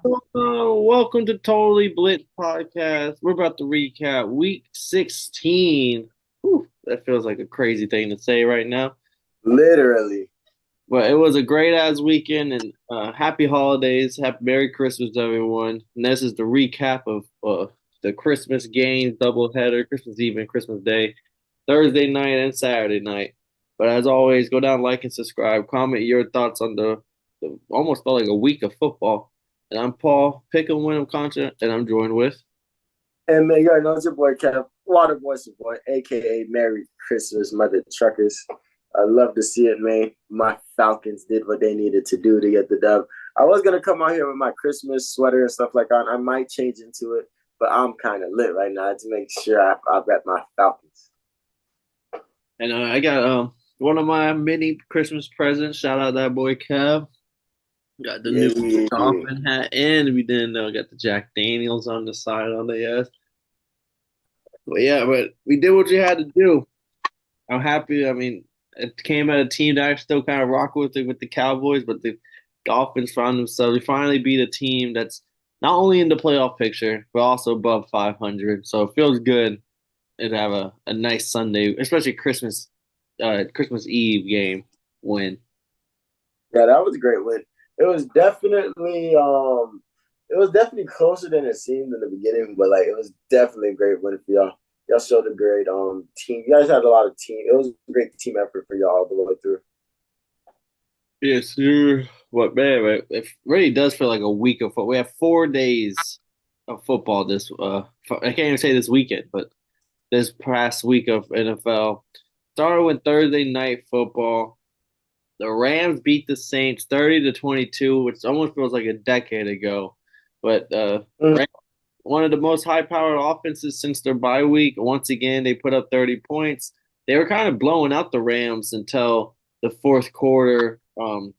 Welcome to Totally Blitz Podcast. We're about to recap week 16. Whew, that feels like a crazy thing to say right now. Literally. But it was a great ass weekend and happy holidays. Happy Merry Christmas to everyone. And this is the recap of the Christmas games, doubleheader, Christmas Eve and Christmas Day, Thursday night and Saturday night. But as always, go down, like, and subscribe. Comment your thoughts on the almost felt like a week of football. And I'm Paul, pick 'em when I'm confident, and I'm joined with. And man, you already know it's your boy Kev, Water Boy's your boy, aka Merry Christmas, Mother Truckers. I love to see it, man. My Falcons did what they needed to do to get the dub. I was gonna come out here with my Christmas sweater and stuff like that. I might change into it, but I'm kind of lit right now to make sure I rep my Falcons. And I got one of my mini Christmas presents. Shout out that boy Kev. Got the Yeah, new yeah, yeah. Dolphin hat, and we didn't know got the Jack Daniels on the side on the ass. But yeah, but we did what we had to do. I'm happy. I mean, it came at a team that I still kind of rock with it with the Cowboys, but the Dolphins found themselves. We finally beat a team that's not only in the playoff picture, but also above 500. So it feels good to have a nice Sunday, especially Christmas Eve game win. Yeah, that was a great win. It was definitely it was definitely closer than it seemed in the beginning, but like it was definitely a great win for y'all. Y'all showed a great team. You guys had a lot of team. It was a great team effort for y'all all the way through. Yes, sir. What man? It really does feel like a week of football. We have 4 days of football this. I can't even say this weekend, but this past week of NFL started with Thursday night football. The Rams beat the Saints 30-22, which almost feels like a decade ago. But Mm. one of the most high-powered offenses since their bye week. Once again, they put up 30 points. They were kind of blowing out the Rams until the fourth quarter. The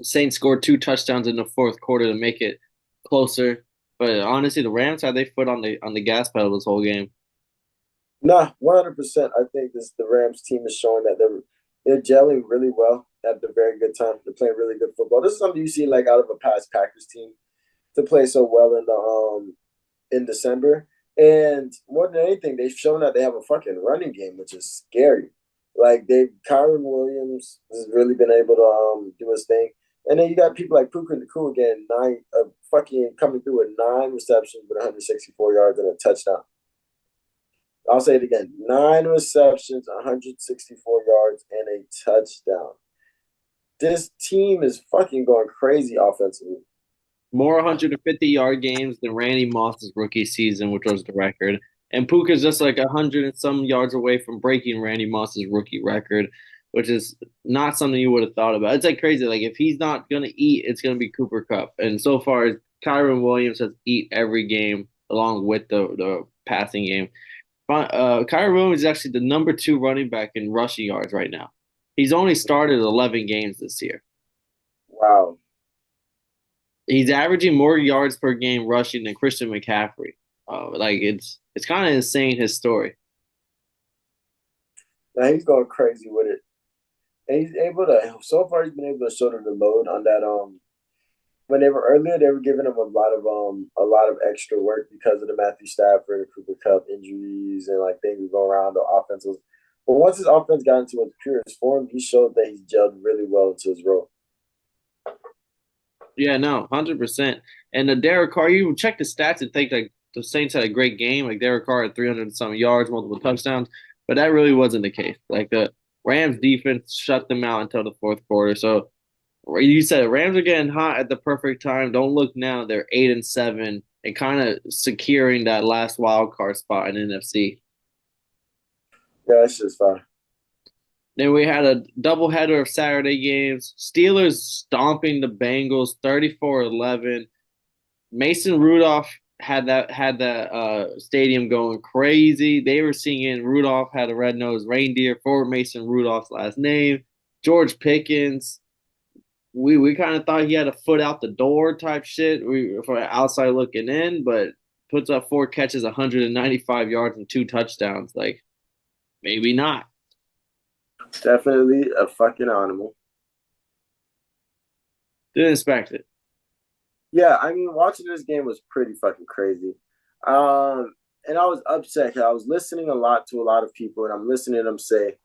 Saints scored two touchdowns in the fourth quarter to make it closer. But honestly, the Rams had their foot on the gas pedal this whole game. Nah, 100%. I think the Rams team is showing that they're gelling really well at a very good time. They're playing really good football. This is something you see like out of a past Packers team to play so well in December. And more than anything, they've shown that they have a fucking running game, which is scary. Like Kyron Williams has really been able to do his thing. And then you got people like Puka Nacua again, fucking coming through with 9 receptions with 164 yards and a touchdown. I'll say it again: 9 receptions, 164 yards, and a touchdown. This team is fucking going crazy offensively. More 150-yard games than Randy Moss's rookie season, which was the record. And Puka's just like 100 and some yards away from breaking Randy Moss's rookie record, which is not something you would have thought about. It's like crazy. Like if he's not gonna eat, it's gonna be Cooper Kupp. And so far, Kyron Williams has eat every game along with the passing game. Kyron Williams is actually the number two running back in rushing yards right now. He's only started 11 games this year. Wow. He's averaging more yards per game rushing than Christian McCaffrey. Like it's kind of insane his story. Now he's going crazy with it. And he's able to so far he's been able to shoulder the load on that when they were earlier they were giving him a lot of extra work because of the Matthew Stafford and Cooper Kupp injuries and like things going around the offenses. But once his offense got into its purest form, he showed that he's gelled really well into his role. Yeah, no, 100%. And the Derek Carr, you check the stats and think like the Saints had a great game. Like Derek Carr had 300 and some yards, multiple touchdowns, but that really wasn't the case. Like the Rams defense shut them out until the fourth quarter. So you said Rams are getting hot at the perfect time. Don't look now; they're 8-7 and kind of securing that last wild card spot in NFC. Yeah, that's just fine. Then we had a doubleheader of Saturday games. Steelers stomping the Bengals 34-11. Mason Rudolph had that stadium going crazy. They were singing Rudolph had a red-nosed reindeer for Mason Rudolph's last name. George Pickens, we kind of thought he had a foot out the door type shit. We for outside looking in, but puts up 4 catches, 195 yards and 2 touchdowns. Like maybe not. Definitely a fucking animal. Didn't expect it. Yeah, I mean, watching this game was pretty fucking crazy. Um, and I was upset 'cause I was listening a lot to a lot of people, and I'm listening to them say,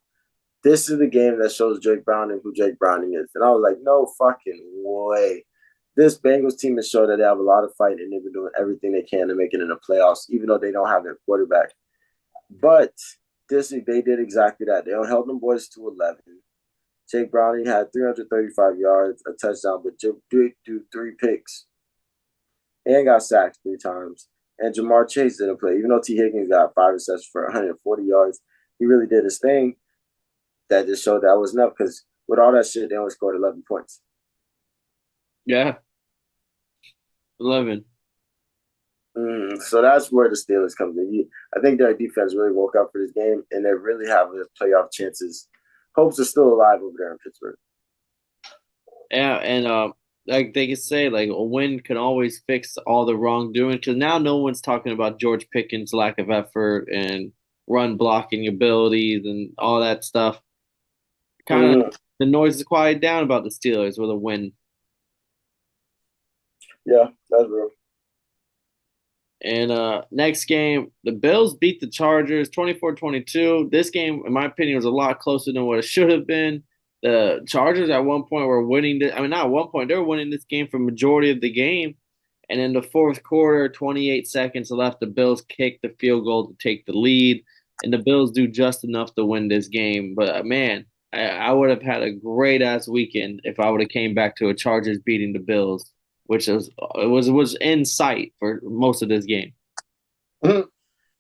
"This is the game that shows Jake Browning who Jake Browning is," and I was like, "No fucking way." This Bengals team has shown that they have a lot of fight, and they've been doing everything they can to make it in the playoffs, even though they don't have their quarterback. But they did exactly that. They held them boys to 11. Jake Browning had 335 yards, a touchdown, but threw three picks and got sacked three times. And Jamar Chase didn't play, even though T. Higgins got five receptions for 140 yards. He really did his thing. That just showed that was enough because with all that shit, they only scored 11 points. Yeah, 11. So that's where the Steelers comes in. I think their defense really woke up for this game, and they really have playoff chances. Hopes are still alive over there in Pittsburgh. Yeah, and like they could say, like a win can always fix all the wrongdoing. Because now no one's talking about George Pickens' lack of effort and run blocking abilities and all that stuff. Kind of Mm-hmm. the noise is quiet down about the Steelers with a win. Yeah, that's real. And next game, the Bills beat the Chargers 24-22. This game, in my opinion, was a lot closer than what it should have been. The Chargers at one point were winning this. I mean, not at one point, they were winning this game for majority of the game. And in the fourth quarter, 28 seconds left, the Bills kicked the field goal to take the lead. And the Bills do just enough to win this game. But man, I would have had a great ass weekend if I would have came back to a Chargers beating the Bills, which was in sight for most of this game. Mm-hmm.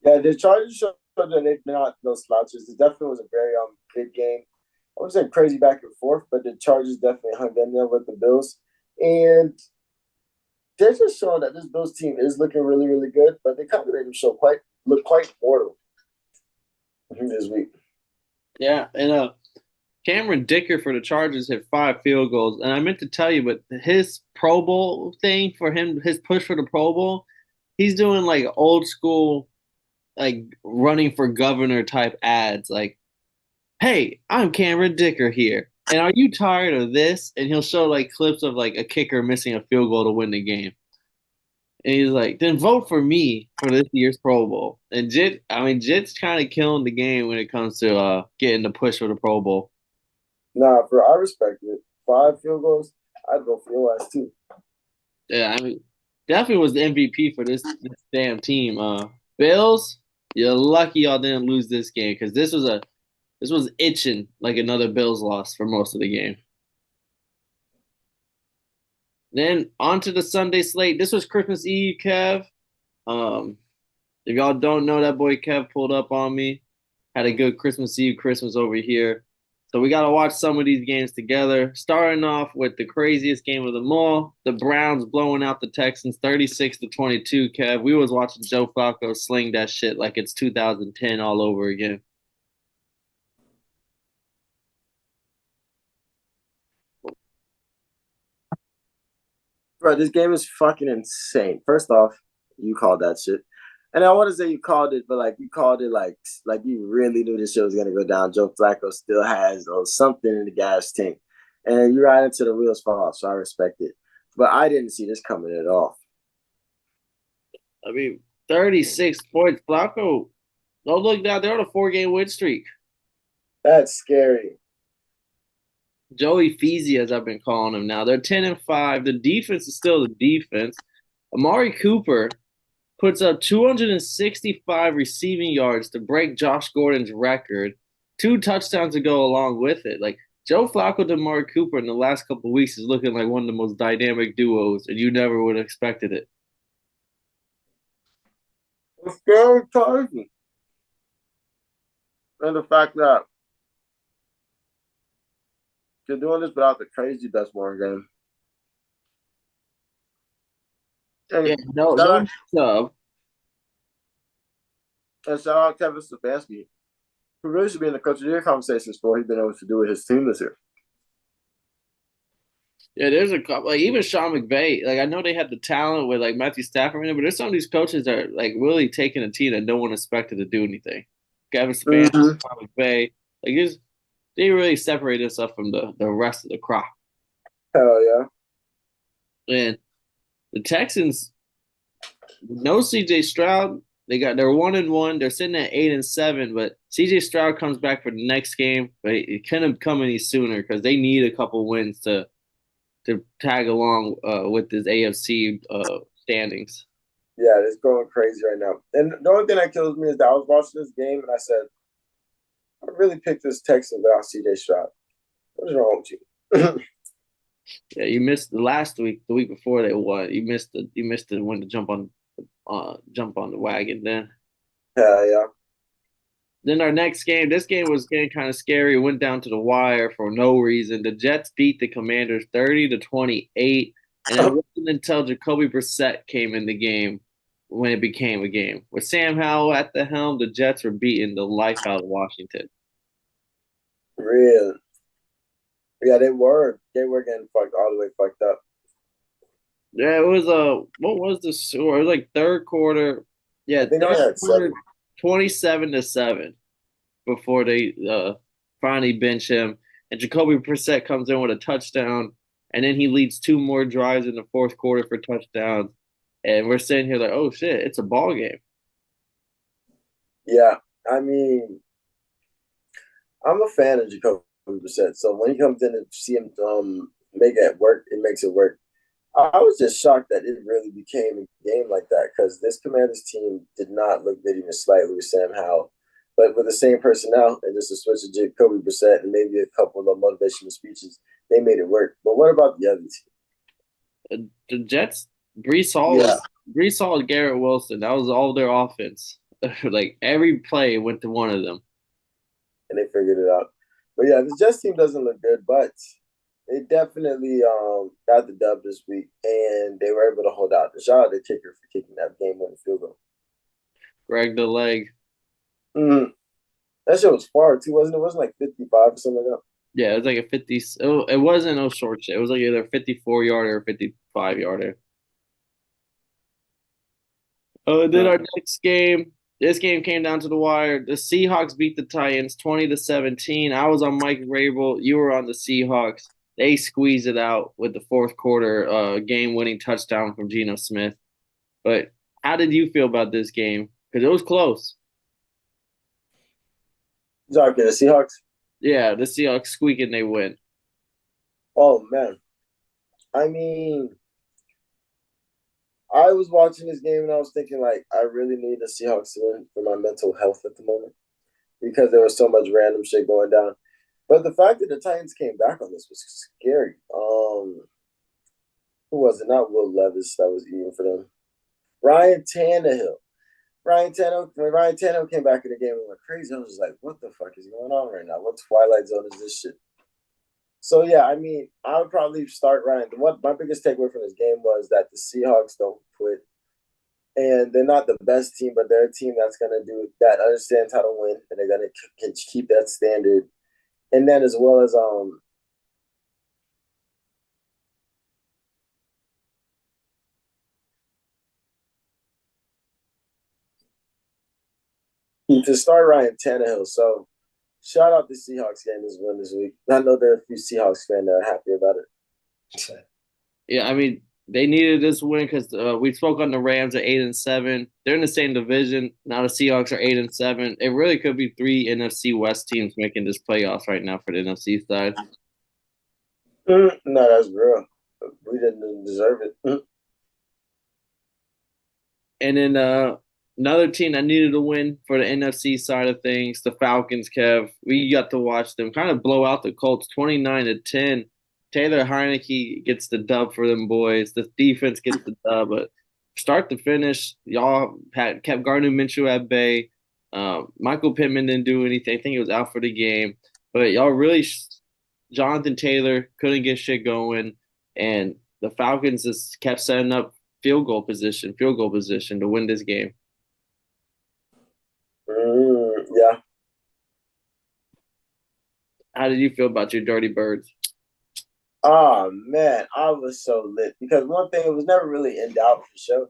Yeah, the Chargers showed that they're not no slouches. It definitely was a very good game. I would say crazy back and forth, but the Chargers definitely hung in there with the Bills. And they're just showing that this Bills team is looking really, really good, but they kind of made them look quite mortal this week. Yeah, and Cameron Dicker for the Chargers hit 5 field goals, and I meant to tell you, but his Pro Bowl thing for him, his push for the Pro Bowl, he's doing like old school, like running for governor type ads, like, "Hey, I'm Cameron Dicker here, and are you tired of this?" And he'll show like clips of like a kicker missing a field goal to win the game. And he's like, "Then vote for me for this year's Pro Bowl." And Jit's kind of killing the game when it comes to getting the push for the Pro Bowl. Nah, bro, I respect it. Five field goals, I'd go for your ass too. Yeah, I mean, definitely was the MVP for this damn team. Bills, you're lucky y'all didn't lose this game because this was itching like another Bills loss for most of the game. Then on to the Sunday slate. This was Christmas Eve, Kev. Um, if y'all don't know, that boy Kev pulled up on me. Had a good Christmas Eve, Christmas over here. So we got to watch some of these games together. Starting off with the craziest game of them all, the Browns blowing out the Texans 36-22. Kev, we was watching Joe Flacco sling that shit like it's 2010 all over again. Bro, this game is fucking insane. First off, you called that shit. And I want to say you called it, but like you called it like you really knew this shit was gonna go down. Joe Flacco still has something in the gas tank, and you ride into the wheels fall off. So I respect it, but I didn't see this coming at all. I mean, 36 points. Flacco, don't look down. They're on a 4 game win streak. That's scary. Joey Feezy, as I've been calling him now. They're 10-5. The defense is still the defense. Amari Cooper puts up 265 receiving yards to break Josh Gordon's record. 2 touchdowns to go along with it. Like Joe Flacco to Amari Cooper in the last couple of weeks is looking like one of the most dynamic duos, and you never would have expected it. It's scary times. And the fact that you're doing this without the crazy best one game. Yeah, And no, shout no out, sub. and shout out Kevin Stefanski, who really should be in the coach of the year conversations for what he's been able to do with his team this year. Yeah, there's a couple, like even Sean McVay. Like I know they had the talent with like Matthew Stafford in there, but there's some of these coaches that are like really taking a team that no one expected to do anything. Kevin Stefanski, Mm-hmm. Sean McVay, like they really separate us up from the rest of the crop. Hell yeah. And The Texans, no CJ Stroud. They're 1-1. They're sitting at 8-7, but CJ Stroud comes back for the next game, but it couldn't come any sooner because they need a couple wins to tag along with this AFC standings. Yeah, it's going crazy right now. And the only thing that kills me is that I was watching this game and I said, I really picked this Texans without CJ Stroud. What is wrong with you? Yeah, you missed the last week, the week before they won. You missed the one to jump on the wagon then. Yeah, yeah. Then our next game, this game was getting kind of scary. It went down to the wire for no reason. The Jets beat the Commanders 30-28, and it wasn't until Jacoby Brissett came in the game when it became a game. With Sam Howell at the helm, the Jets were beating the life out of Washington. Real. Yeah, they were. They were getting fucked all the way fucked up. Yeah, it was what was the score? It was like third quarter. I Yeah, think third I had quarter, 7. 27-7 before they finally bench him. And Jacoby Brissett comes in with a touchdown, and then he leads two more drives in the fourth quarter for touchdowns. And we're sitting here like, oh shit, it's a ball game. Yeah, I mean, I'm a fan of Jacoby Brissett. So when he comes in and see him make it work, it makes it work. I was just shocked that it really became a game like that because this Commanders team did not look good even slightly with Sam Howell. But with the same personnel and just a switch to Jacoby Brissett and maybe a couple of motivational speeches, they made it work. But what about the other team? The Jets, Brees Hall, Yeah, Brees Hall, and Garrett Wilson. That was all their offense. Like every play went to one of them. and they figured it out. But yeah, this Jets team doesn't look good, but they definitely got the dub this week, and they were able to hold out. Shout out to kicker for kicking that game-winning field goal. Greg the leg. Mm-hmm. That shit was far too, wasn't it? It wasn't like 55 or something like that. Yeah, it was like a 50. Oh, it wasn't no short shit. It was like either 54 yarder or 55 yarder. Then our next game, this game came down to the wire. The Seahawks beat the Titans 20-17. I was on Mike Vrabel. You were on the Seahawks. They squeezed it out with the fourth quarter game-winning touchdown from Geno Smith. But how did you feel about this game? Because it was close. Talking the Seahawks. Yeah, the Seahawks squeaking, they win. Oh man, I mean, I was watching this game and I was thinking like, I really need the Seahawks to win for my mental health at the moment because there was so much random shit going down. But the fact that the Titans came back on this was scary. Who was it? Not Will Levis that was eating for them. Ryan Tannehill. When Ryan Tannehill came back in the game and went crazy, I was just like, what the fuck is going on right now? What Twilight Zone is this shit? So yeah, I mean, I would probably start Ryan. What my biggest takeaway from this game was that the Seahawks don't quit, and they're not the best team, but they're a team that's gonna do that, understands how to win, and they're gonna keep that standard. And then as well as to start Ryan Tannehill. So shout out the Seahawks game this win this week. I know there are a few Seahawks fans that are happy about it. Yeah, I mean, they needed this win because we spoke on the Rams at 8-7. They're in the same division. Now the Seahawks are 8-7. It really could be three NFC West teams making this playoffs right now for the NFC side. No, that's real. We didn't deserve it. And then another team that needed a win for the NFC side of things, the Falcons, Kev. We got to watch them kind of blow out the Colts 29-10. Taylor Heineke gets the dub for them boys. The defense gets the dub, but start to finish, y'all kept Gardner Minshew at bay. Michael Pittman didn't do anything. I think he was out for the game, but y'all really, Jonathan Taylor couldn't get shit going, and the Falcons just kept setting up field goal position to win this game. Yeah. How did you feel about your Dirty Birds? Oh man, I was so lit because one thing it was never really in doubt for sure.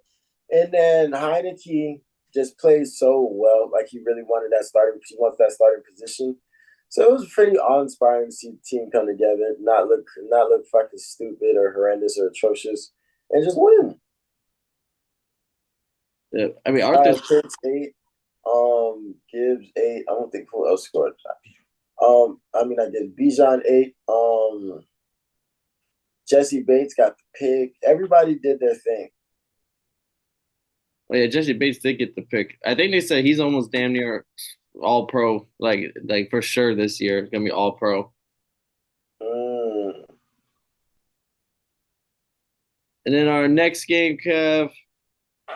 And then Heineke just played so well, like he really wanted that starting. He wants that starting position. So it was pretty awe-inspiring to see the team come together, not look fucking stupid or horrendous or atrocious, and just win. I mean, Arthur's. Pitts 8. Gibbs 8. I don't think who else scored. I mean, I did Bijan 8. Jesse Bates got the pick. Everybody did their thing. Oh yeah, Jesse Bates did get the pick. I think they said he's almost damn near all pro, like for sure this year gonna be all pro. Mm. And then our next game, Kev,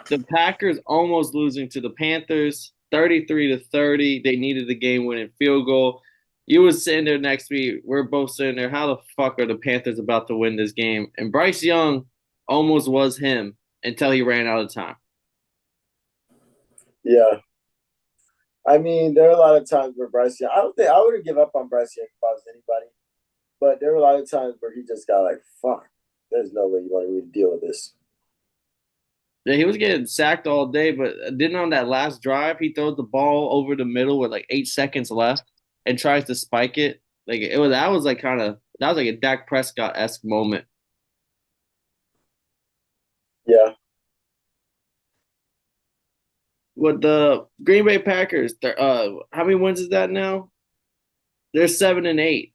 the Packers almost losing to the Panthers, 33-30. They needed the game-winning field goal. You was sitting there next to me. We're both sitting there. How the fuck are the Panthers about to win this game? And Bryce Young almost was him until he ran out of time. Yeah. I mean, there are a lot of times where Bryce Young, I don't think I wouldn't give up on Bryce Young if I was anybody, but there were a lot of times where he just got like, fuck, there's no way you want me to deal with this. Yeah, he was getting sacked all day, but didn't on that last drive, he throws the ball over the middle with like 8 seconds left and tries to spike it. Like that was like a Dak Prescott-esque moment. Yeah. With the Green Bay Packers, how many wins is that now? They're 7-8.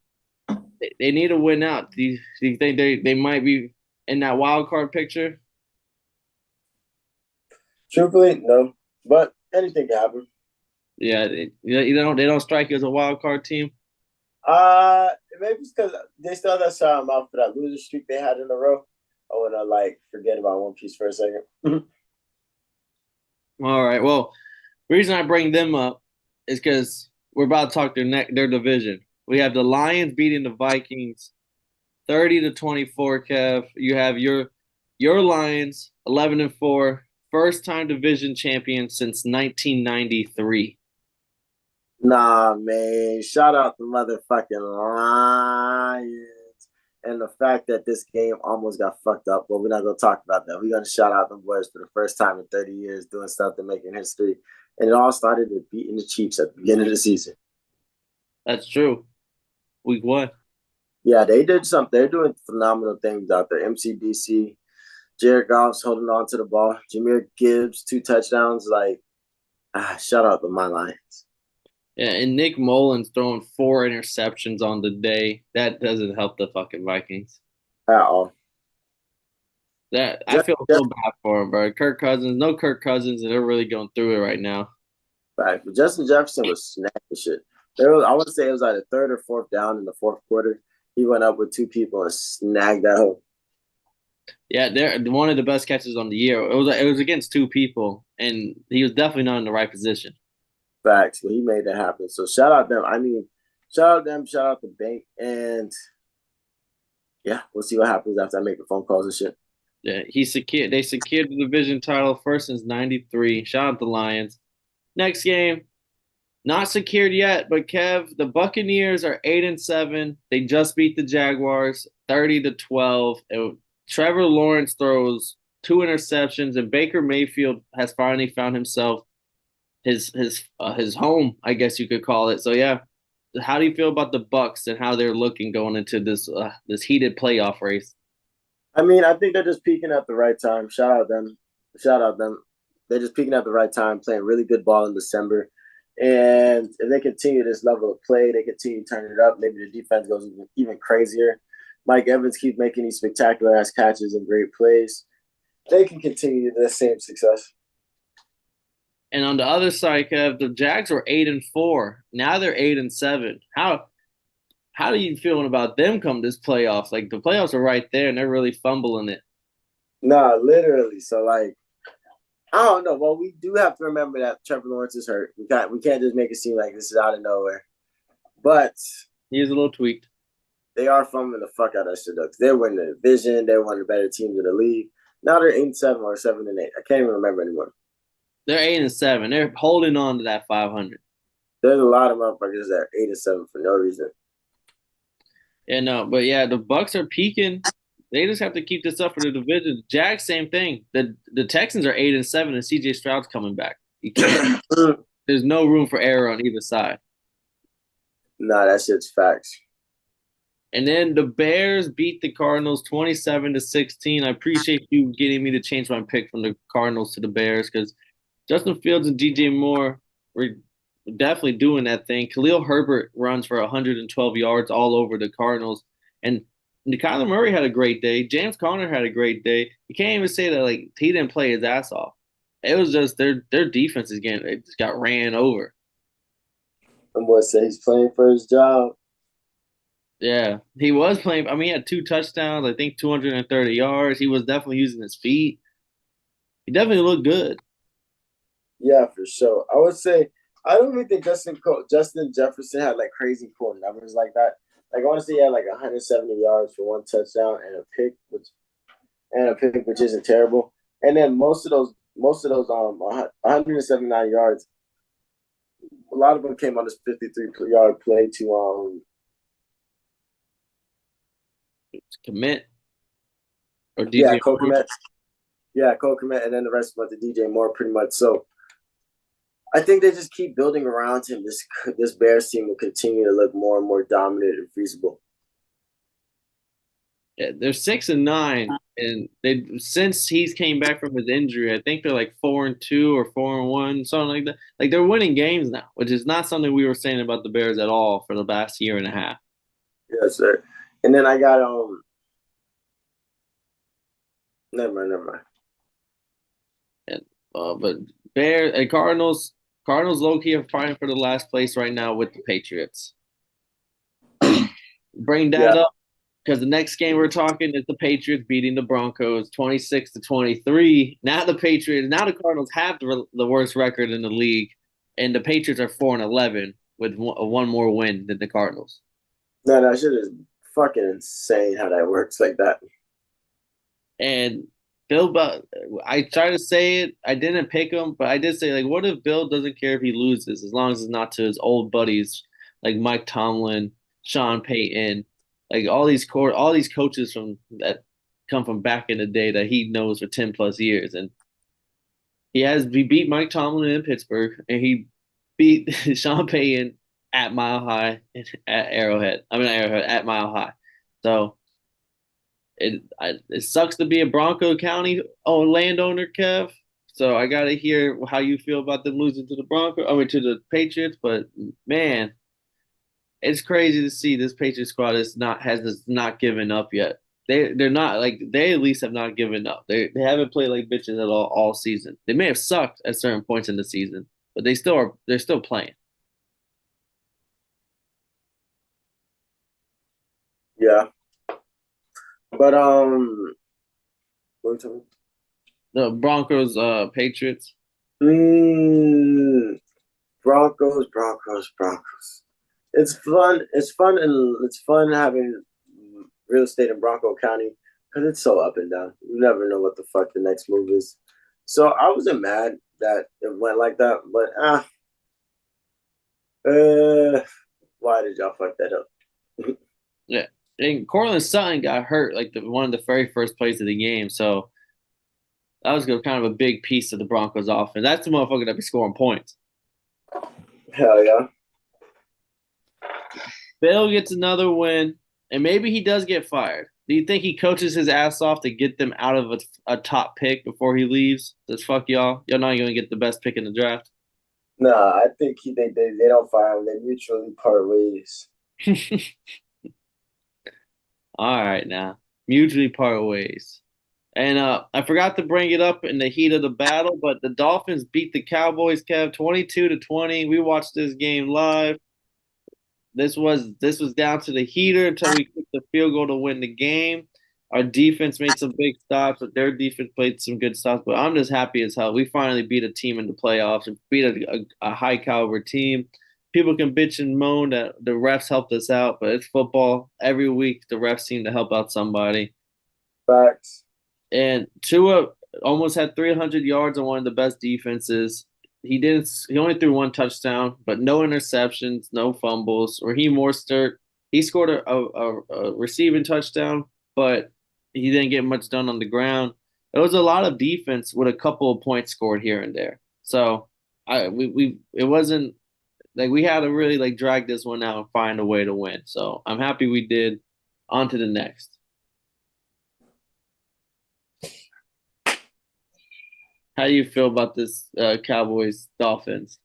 They need to win out. Do you think they might be in that wild card picture? Truthfully, no. But anything can happen. Yeah, they don't strike you as a wild card team. Maybe it's because they still have that shout them out for that loser streak they had in a row. I want to like forget about One Piece for a second. All right. Well, the reason I bring them up is because we're about to talk their division. We have the Lions beating the Vikings 30-24. Kev, you have your Lions 11-4, first time division champion since 1993. Nah, man. Shout out the motherfucking Lions. And the fact that this game almost got fucked up, but we're not gonna talk about that. We're gonna shout out the boys for the first time in 30 years doing something making history. And it all started with beating the Chiefs at the beginning of the season. That's true. Week 1. Yeah, they did something. They're doing phenomenal things out there. MCDC, Jared Goff's holding on to the ball. Jahmyr Gibbs, 2 touchdowns. Like, shout out to my Lions. Yeah, and Nick Mullins throwing 4 interceptions on the day. That doesn't help the fucking Vikings. At all. I feel so bad for him, bro. Kirk Cousins, and they're really going through it right now. Right. But Justin Jefferson was snapping shit. I want to say it was like a third or fourth down in the fourth quarter. He went up with 2 people and snagged that hole. Yeah, they're one of the best catches on the year. It was against 2 people, and he was definitely not in the right position. Facts, but he made that happen. So shout out them. I mean, shout out them. Shout out the bank, and yeah, we'll see what happens after I make the phone calls and shit. Yeah, they secured the division title first since '93. Shout out the Lions. Next game, not secured yet, but Kev, the Buccaneers are 8-7. They just beat the Jaguars 30-12. And Trevor Lawrence throws 2 interceptions, and Baker Mayfield has finally found himself his home, I guess you could call it. So yeah, how do you feel about the Bucs and how they're looking going into this heated playoff race? I mean, I think they're just peaking at the right time. Shout out them. Shout out them. They're just peaking at the right time, playing really good ball in December. And if they continue this level of play, they continue turning it up. Maybe the defense goes even crazier. Mike Evans keeps making these spectacular ass catches and great plays. They can continue the same success. And on the other side, Kev, the Jags were 8-4. Now they're 8-7. How are you feeling about them come this playoffs? Like the playoffs are right there, and they're really fumbling it. Nah, literally. So like, I don't know. Well, we do have to remember that Trevor Lawrence is hurt. We can't just make it seem like this is out of nowhere. But he is a little tweaked. They are fumbling the fuck out of that shit though. They're winning the division. They're one of the better teams in the league. Now they're 8-7 or 7-8. I can't even remember anymore. They're 8-7. They're holding on to that 500. There's a lot of motherfuckers that are 8-7 for no reason. Yeah, no, but yeah, the Bucs are peaking. They just have to keep this up for the division. The Jags, same thing. The Texans are 8-7, and CJ Stroud's coming back. You can't. There's no room for error on either side. Nah, that shit's facts. And then the Bears beat the Cardinals 27-16. I appreciate you getting me to change my pick from the Cardinals to the Bears because Justin Fields and DJ Moore were definitely doing that thing. Khalil Herbert runs for 112 yards all over the Cardinals, and Kyler Murray had a great day. James Conner had a great day. You can't even say that like he didn't play his ass off. It was just their defense is getting it just got ran over. I'm gonna say he's playing for his job. Yeah, he was playing. I mean, he had 2 touchdowns. I think 230 yards. He was definitely using his feet. He definitely looked good. Yeah, for sure. I would say I don't even think Justin Jefferson had like crazy cool numbers like that. Like I want to say he had like 170 yards for one touchdown and a pick which isn't terrible. And then most of those 179 yards, a lot of them came on this 53-yard play to Commit or yeah, DJ Cole Moore. Kmet. Yeah, Cole Kmet, and then the rest went to DJ Moore pretty much. So I think they just keep building around him. This Bears team will continue to look more and more dominant and feasible. Yeah, they're 6-9, and they since he's came back from his injury, I think they're like 4-2 or 4-1, something like that. Like they're winning games now, which is not something we were saying about the Bears at all for the last year and a half. Yes, sir. And then I got never mind. And but Bears and Cardinals low key are fighting for the last place right now with the Patriots. Bring that Yeah, up because the next game we're talking is the Patriots beating the Broncos 26-23. Now the Cardinals have the worst record in the league, and the Patriots are 4-11 with one more win than the Cardinals. no, that shit is fucking insane how that works like that. And Bill, I try to say it. I didn't pick him, but I did say like, what if Bill doesn't care if he loses as long as it's not to his old buddies like Mike Tomlin, Sean Payton, like all these coaches from that come from back in the day that he knows for 10 plus years, and he beat Mike Tomlin in Pittsburgh, and he beat Sean Payton at Mile High at Arrowhead. I mean Arrowhead at Mile High. So it sucks to be a Bronco County landowner, Kev. So I gotta hear how you feel about them losing to the to the Patriots. But man, it's crazy to see this Patriots squad has not given up yet. They're not like they at least have not given up. They haven't played like bitches at all season. They may have sucked at certain points in the season, but they're still playing. Yeah, but what are we talking The Broncos, Patriots. Mm, Broncos. It's fun. It's fun having real estate in Bronco County because it's so up and down. You never know what the fuck the next move is. So I wasn't mad that it went like that, but uh, why did y'all fuck that up? Yeah. And Cortland Sutton got hurt like one of the very first plays of the game. So that was kind of a big piece of the Broncos offense. That's the motherfucker that be scoring points. Hell yeah. Bill gets another win, and maybe he does get fired. Do you think he coaches his ass off to get them out of a top pick before he leaves? Says fuck y'all. Y'all not gonna get the best pick in the draft. Nah, I think they don't fire him. They mutually part ways. All right now. Mutually part ways. And I forgot to bring it up in the heat of the battle, but the Dolphins beat the Cowboys, Kev, 22-20. We watched this game live. This was down to the heater until we kicked the field goal to win the game. Our defense made some big stops, but their defense played some good stops. But I'm just happy as hell. We finally beat a team in the playoffs and beat a high caliber team. People can bitch and moan that the refs helped us out, but it's football. Every week the refs seem to help out somebody. Facts. And Tua almost had 300 yards on one of the best defenses. He only threw one touchdown, but no interceptions, no fumbles. Raheem Mostert, he scored a receiving touchdown, but he didn't get much done on the ground. It was a lot of defense with a couple of points scored here and there. So it wasn't like we had to really like drag this one out and find a way to win. So I'm happy we did. On to the next. How do you feel about this Cowboys Dolphins?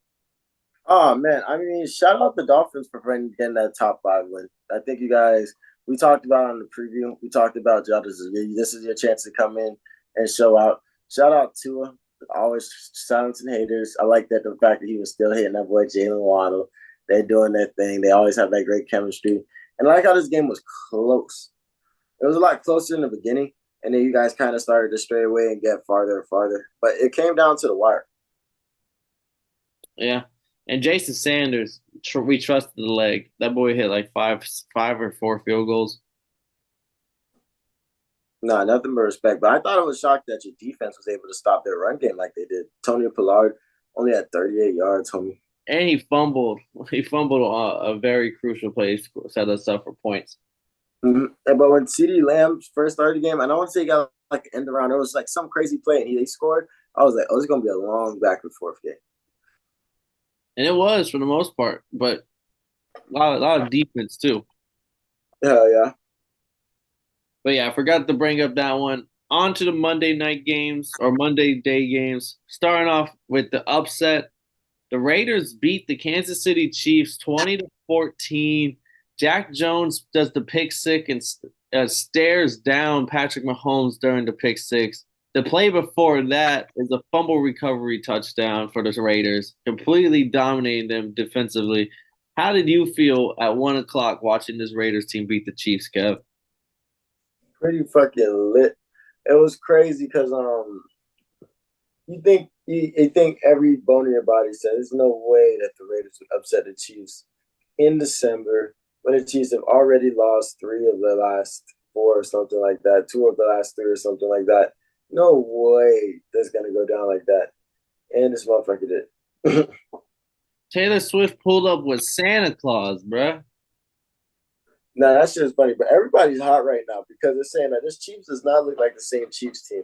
Oh man, I mean, shout out the Dolphins for getting that top five win. I think you guys we talked about on the preview. We talked about y'all. This is your chance to come in and show out. Shout out Tua, always silencing haters. I like that the fact that he was still hitting that boy Jalen Waddle. They're doing their thing. They always have that great chemistry. And I like how this game was close. It was a lot closer in the beginning, and then you guys kind of started to stray away and get farther and farther. But it came down to the wire. Yeah. And Jason Sanders, we trusted the leg. That boy hit like five or four field goals. No, nothing but respect. But I thought it was shocked that your defense was able to stop their run game like they did. Tony Pollard only had 38 yards, homie. And he fumbled. He fumbled a very crucial play, set us up for points. But when CeeDee Lamb first started the game, and I want to say he got like an end around, it was like some crazy play, and he scored. I was like, oh, it's going to be a long back and forth game. And it was for the most part, but a lot of defense too. Hell yeah. But yeah, I forgot to bring up that one. On to the Monday night games or Monday day games. Starting off with the upset. The Raiders beat the Kansas City Chiefs 20-14. Jack Jones does the pick six and stares down Patrick Mahomes during the pick six. The play before that is a fumble recovery touchdown for the Raiders, completely dominating them defensively. How did you feel at 1 o'clock watching this Raiders team beat the Chiefs, Kev? Pretty fucking lit. It was crazy because you think every bone in your body says there's no way that the Raiders would upset the Chiefs in December when the Chiefs have already lost three of the last four or something like that, two of the last three or something like that. No way that's gonna go down like that. And this motherfucker did. Taylor Swift pulled up with Santa Claus, bruh. Nah, that shit is funny, but everybody's hot right now because they're saying that this Chiefs does not look like the same Chiefs team.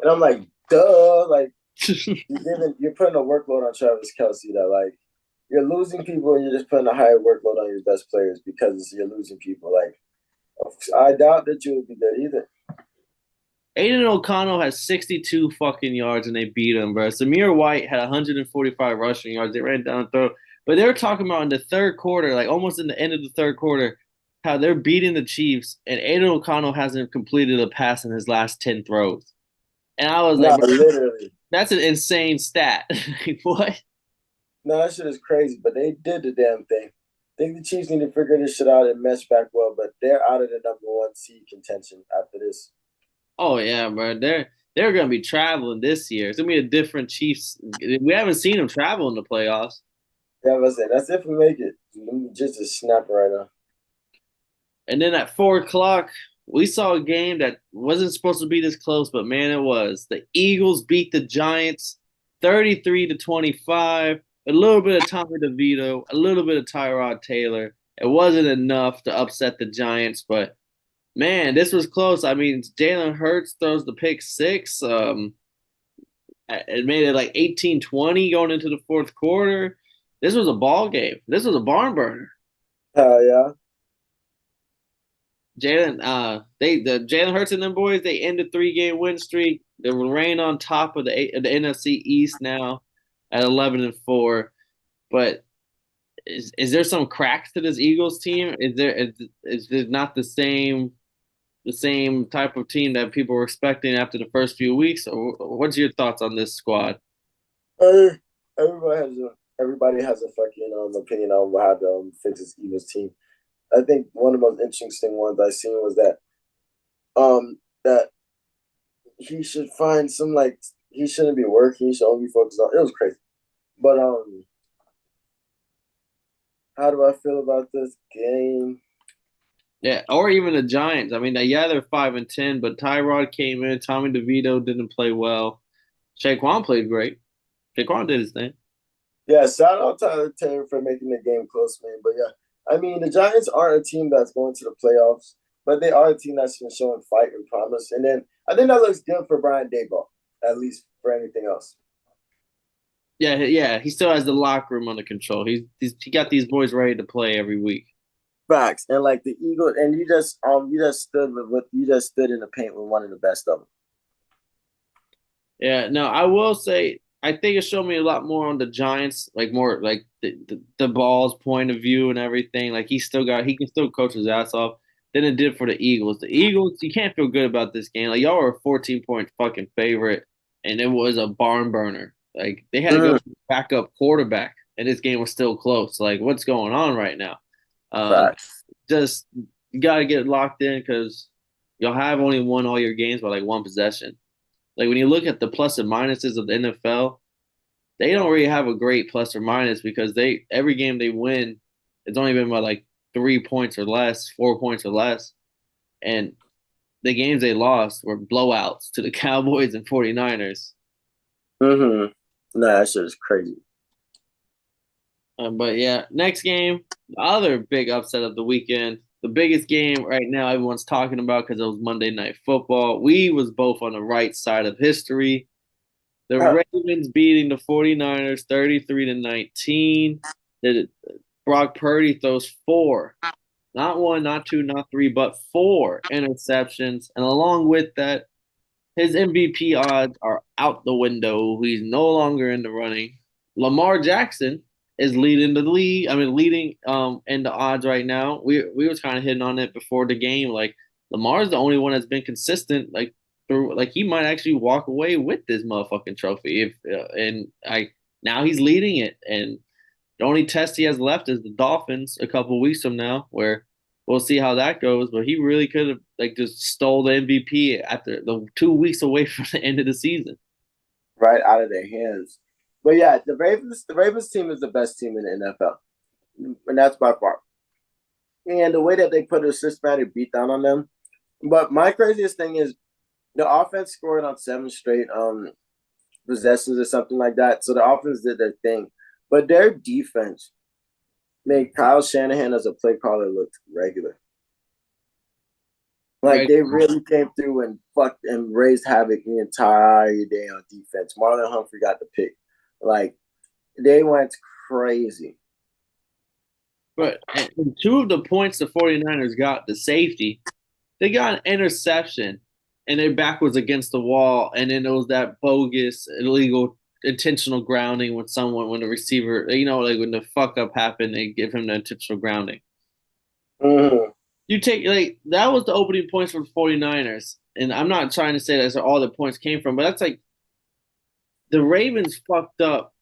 And I'm like, duh, like you're putting a workload on Travis Kelce that like you're losing people and you're just putting a higher workload on your best players because you're losing people. Like I doubt that you would be good either. Aiden O'Connell has 62 fucking yards and they beat him, bro. Samir White had 145 rushing yards. They ran down the throat. But they were talking about in the third quarter, like almost in the end of the third quarter, how they're beating the Chiefs and Aiden O'Connell hasn't completed a pass in his last 10 throws. And I was No, like, bro, literally. that's an insane stat. Like, what? No, that shit is crazy, but they did the damn thing. I think the Chiefs need to figure this shit out and mesh back well, but they're out of the number one seed contention after this. Oh yeah, bro. They're gonna be traveling this year. It's gonna be a different Chiefs. We haven't seen them travel in the playoffs. Yeah, I was saying that's if we make it. Just a snapper right now. And then at 4 o'clock, we saw a game that wasn't supposed to be this close, but man, it was. The Eagles beat the Giants 33-25. A little bit of Tommy DeVito, a little bit of Tyrod Taylor. It wasn't enough to upset the Giants, but man, this was close. I mean, Jalen Hurts throws the pick six. It made it like 18-20 going into the fourth quarter. This was a ball game. This was a barn burner. Hell yeah. The Jalen Hurts and them boys, they end a 3-game win streak. They remain on top of the NFC East now at 11-4. But is there some cracks to this Eagles team? Is there not the same type of team that people were expecting after the first few weeks? Or what's your thoughts on this squad? Uh, everybody has a fucking opinion on how to fix this Eagles team. I think one of the most interesting ones I seen was that he should find some like he shouldn't be working. He should only be focused on. It was crazy, but how do I feel about this game? Yeah, or even the Giants. I mean, yeah, they're 5-10, but Tyrod came in. Tommy DeVito didn't play well. Saquon played great. Saquon did his thing. Yeah, shout out Tyler Taylor for making the game close, man. But yeah, I mean the Giants aren't a team that's going to the playoffs, but they are a team that's been showing fight and promise. And then I think that looks good for Brian Daboll, at least for anything else. Yeah, yeah. He still has the locker room under control. He got these boys ready to play every week. Facts. And like the Eagles, and you just stood in the paint with one of the best of them. Yeah, no, I will say I think it showed me a lot more on the Giants, like more like the ball's point of view and everything. Like he can still coach his ass off than it did for the Eagles. The Eagles, you can't feel good about this game. Like y'all were a 14-point fucking favorite, and it was a barn burner. Like they had to go Mhm. backup quarterback, and this game was still close. Like what's going on right now? Um, Facts. just you got to get locked in because y'all have only won all your games by like one possession. Like when you look at the plus and minuses of the NFL, they don't really have a great plus or minus because they every game they win, it's only been by like 3 points or less, 4 points or less. And the games they lost were blowouts to the Cowboys and 49ers. Mm-hmm. Nah, that shit is crazy. But yeah, next game, the other big upset of the weekend, the biggest game right now everyone's talking about because it was Monday Night Football. We was both on the right side of history. The Ravens beating the 49ers 33 to 19. Brock Purdy throws four, not one, not two, not three, but four interceptions. And along with that, his MVP odds are out the window. He's no longer in the running. Lamar Jackson is leading the league. I mean, leading in the odds right now. We was kind of hitting on it before the game. Like Lamar's the only one that's been consistent. Like through, like he might actually walk away with this motherfucking trophy. If and I now he's leading it, and the only test he has left is the Dolphins a couple of weeks from now, where we'll see how that goes. But he really could have like just stole the MVP after the 2 weeks away from the end of the season. Right out of their hands. But yeah, the Ravens team is the best team in the NFL, and that's by far. And the way that they put a systematic beat down on them. But my craziest thing is the offense scored on 7 straight possessions or something like that. So the offense did their thing, but their defense made Kyle Shanahan as a play caller look regular. Like Right. they really came through and fucked and raised havoc the entire day on defense. Marlon Humphrey got the pick. Like they went crazy. But and two of the points the 49ers got, the safety, they got an interception and their back was against the wall. And then it was that bogus, illegal, intentional grounding when the receiver, like when the fuck up happened, they give him the intentional grounding. Mm-hmm. You take like that was the opening points for the 49ers. And I'm not trying to say that's where all the points came from, but that's like the Ravens fucked up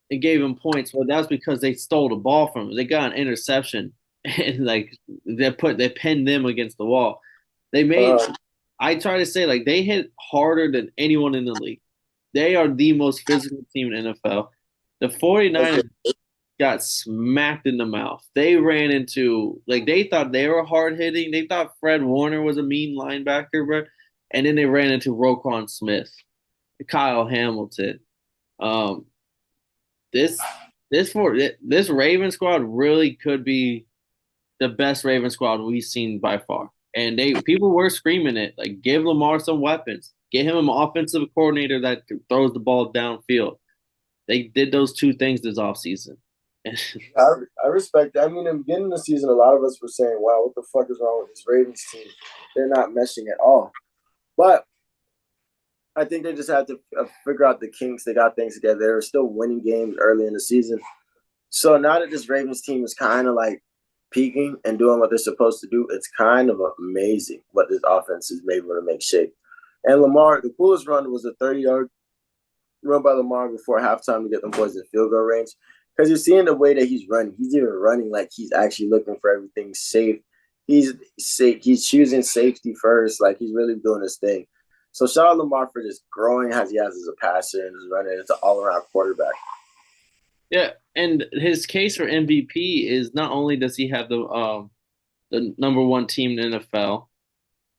and gave him points. Well, that's because they stole the ball from him. They got an interception and like they pinned them against the wall. They made Uh, I try to say like they hit harder than anyone in the league. They are the most physical team in the NFL. The 49ers got smacked in the mouth. They ran into like they thought they were hard hitting. They thought Fred Warner was a mean linebacker, bro. And then they ran into Roquan Smith, Kyle Hamilton. Um, this this Raven squad really could be the best Raven squad we've seen by far. And they people were screaming it like, give Lamar some weapons, get him an offensive coordinator that throws the ball downfield. They did those two things this offseason. I, I respect. I mean, in the beginning of the season, a lot of us were saying, "Wow, what the fuck is wrong with this Ravens team? They're not meshing at all." But I think they just had to figure out the kinks. They got things together. They were still winning games early in the season. So now that this Ravens team is kind of like peaking and doing what they're supposed to do, it's kind of amazing what this offense is able to make shape. And Lamar, the coolest run was a 30-yard run by Lamar before halftime to get them boys in field goal range. Because you're seeing the way that he's running. He's even running like he's actually looking for everything safe. He's safe. He's choosing safety first. Like he's really doing his thing. So shout out Lamar for just growing as he has as a passer and just running as an all-around quarterback. Yeah, and his case for MVP is not only does he have the number one team in the NFL,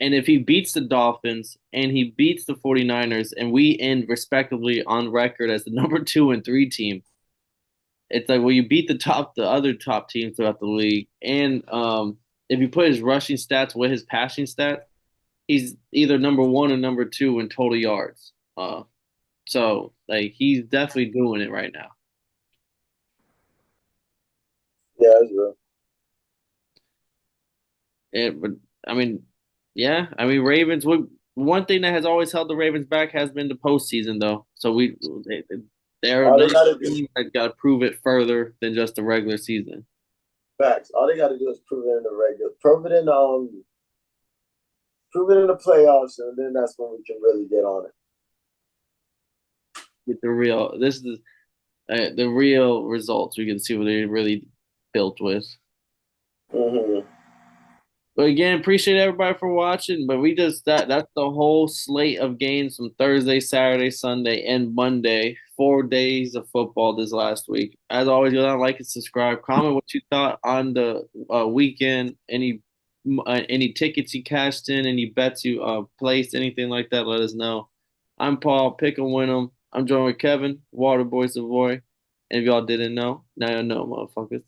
and if he beats the Dolphins and he beats the 49ers and we end respectively on record as the number 2 and 3 team, it's like well you beat the other top teams throughout the league. And if you put his rushing stats with his passing stats, he's either number one or number two in total yards. So like he's definitely doing it right now. Yeah, that's real. But I mean, yeah, I mean Ravens. one thing that has always held the Ravens back has been the postseason, though. So they're All they another gotta do, team that got to prove it further than just the regular season. facts. All they gotta do is prove it in the playoffs, and then that's when we can really get on it. Get the real. This is the real results. We can see what they really built with. Mm-hmm. But again, appreciate everybody for watching. But we just that's the whole slate of games from Thursday, Saturday, Sunday, and Monday. 4 days of football this last week. As always, go down, like and subscribe. Comment what you thought on the weekend. Any tickets you cashed in, any bets you placed, anything like that. Let us know. I'm Paul. Pick 'em, win 'em. I'm joined with Kevin, Waterboy Savoy. And if y'all didn't know, now you know, motherfuckers.